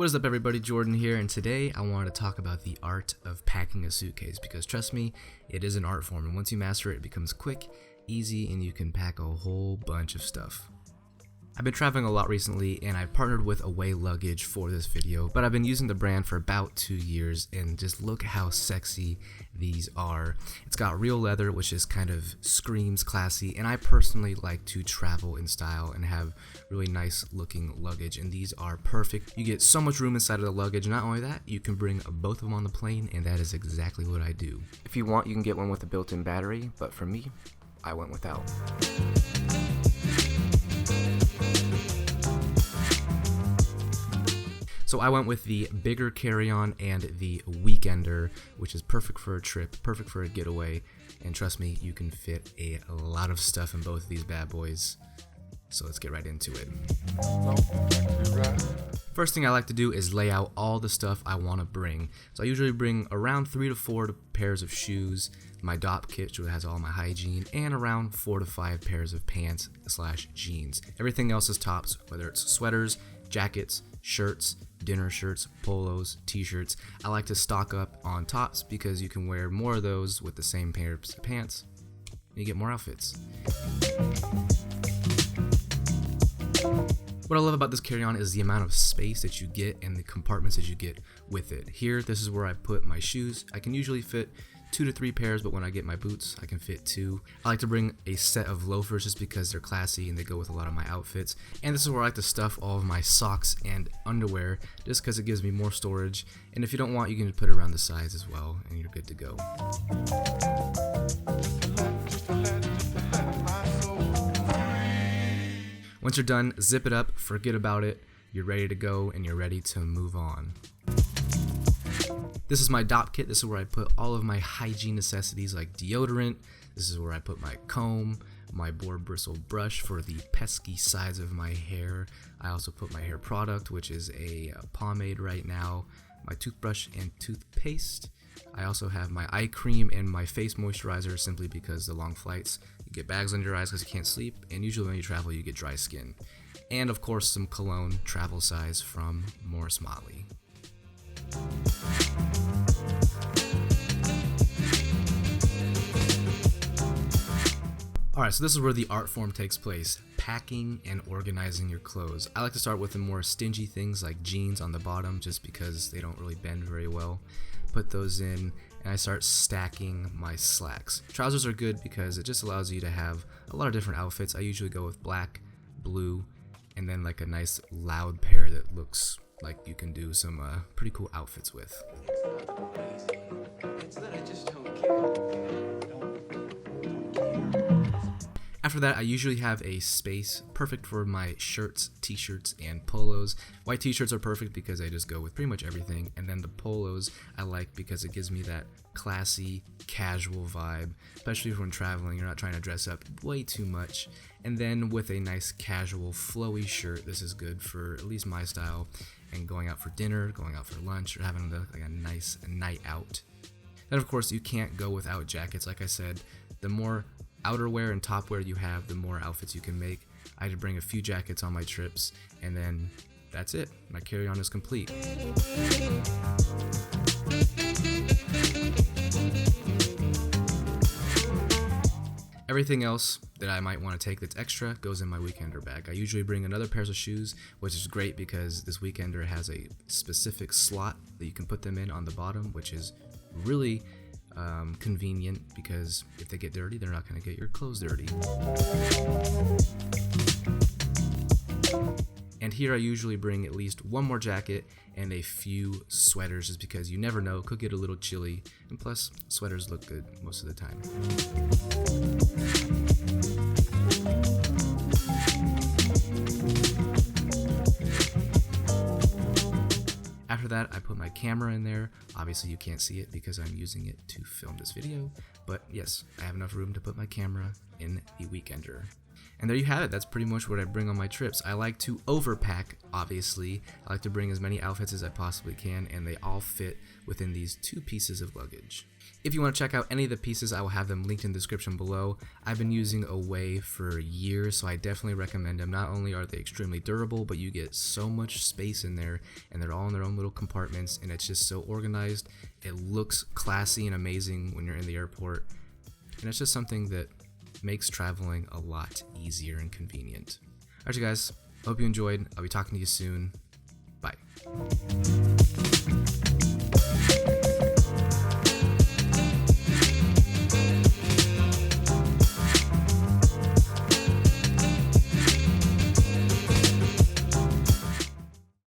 What is up, everybody? Jordan here, and today I wanted to talk about the art of packing a suitcase because trust me, it is an art form, and once you master it, it becomes quick, easy, and you can pack a whole bunch of stuff. I've been traveling a lot recently, and I've partnered with Away Luggage for this video, but I've been using the brand for about 2 years, and just look how sexy these are. It's got real leather, which is kind of screams classy, and I personally like to travel in style and have really nice looking luggage, and these are perfect. You get so much room inside of the luggage. Not only that, you can bring both of them on the plane, and that is exactly what I do. If you want, you can get one with a built-in battery, but for me, I went without. So I went with the bigger carry-on and the weekender, which is perfect for a trip, perfect for a getaway, and trust me, you can fit a lot of stuff in both of these bad boys. So let's get right into it. First thing I like to do is lay out all the stuff I want to bring. So I usually bring around 3 to 4 pairs of shoes, my dopp kit, which has all my hygiene, and around 4 to 5 pairs of pants/jeans. Everything else is tops, whether it's sweaters, jackets, shirts, dinner shirts, polos, t-shirts. I like to stock up on tops because you can wear more of those with the same pairs of pants and you get more outfits. What I love about this carry-on is the amount of space that you get and the compartments that you get with it. Here, this is where I put my shoes. I can usually fit 2 to 3 pairs, but when I get my boots, I can fit 2. I like to bring a set of loafers just because they're classy and they go with a lot of my outfits. And this is where I like to stuff all of my socks and underwear just because it gives me more storage. And if you don't want, you can put it around the sides as well, and you're good to go. Once you're done, zip it up, forget about it. You're ready to go and you're ready to move on. This is my dopp kit. This is where I put all of my hygiene necessities like deodorant. This is where I put my comb, my boar bristle brush for the pesky sides of my hair. I also put my hair product, which is a pomade right now, my toothbrush and toothpaste. I also have my eye cream and my face moisturizer simply because the long flights, you get bags under your eyes because you can't sleep, and usually when you travel you get dry skin. And of course some cologne, travel size from Morris Motley. Alright, so this is where the art form takes place, packing and organizing your clothes. I like to start with the more stingy things like jeans on the bottom just because they don't really bend very well. Put those in, and I start stacking my slacks. Trousers are good because it just allows you to have a lot of different outfits. I usually go with black, blue, and then like a nice loud pair that looks like you can do some pretty cool outfits with. After that, I usually have a space perfect for my shirts, t-shirts, and polos. White t-shirts are perfect because they just go with pretty much everything, and then the polos I like because it gives me that classy, casual vibe, especially when traveling. You're not trying to dress up way too much. And then with a nice casual, flowy shirt, this is good for at least my style, and going out for dinner, going out for lunch, or having like a nice night out. Then of course you can't go without jackets. Like I said, the more outerwear and topwear you have, the more outfits you can make. I had to bring a few jackets on my trips, and then that's it. My carry-on is complete. Everything else that I might want to take that's extra goes in my weekender bag. I usually bring another pair of shoes, which is great because this weekender has a specific slot that you can put them in on the bottom, which is really convenient because if they get dirty, they're not going to get your clothes dirty. And here I usually bring at least one more jacket and a few sweaters just because you never know, could get a little chilly, and plus sweaters look good most of the time. After that, I put my camera in there. Obviously you can't see it because I'm using it to film this video, but yes, I have enough room to put my camera in the weekender. And there you have it. That's pretty much what I bring on my trips. I like to overpack, obviously. I like to bring as many outfits as I possibly can, and they all fit within these 2 pieces of luggage. If you want to check out any of the pieces, I will have them linked in the description below. I've been using Away for years, so I definitely recommend them. Not only are they extremely durable, but you get so much space in there, and they're all in their own little compartments, and it's just so organized. It looks classy and amazing when you're in the airport, and it's just something that makes traveling a lot easier and convenient. Alright, you guys, hope you enjoyed. I'll be talking to you soon. Bye.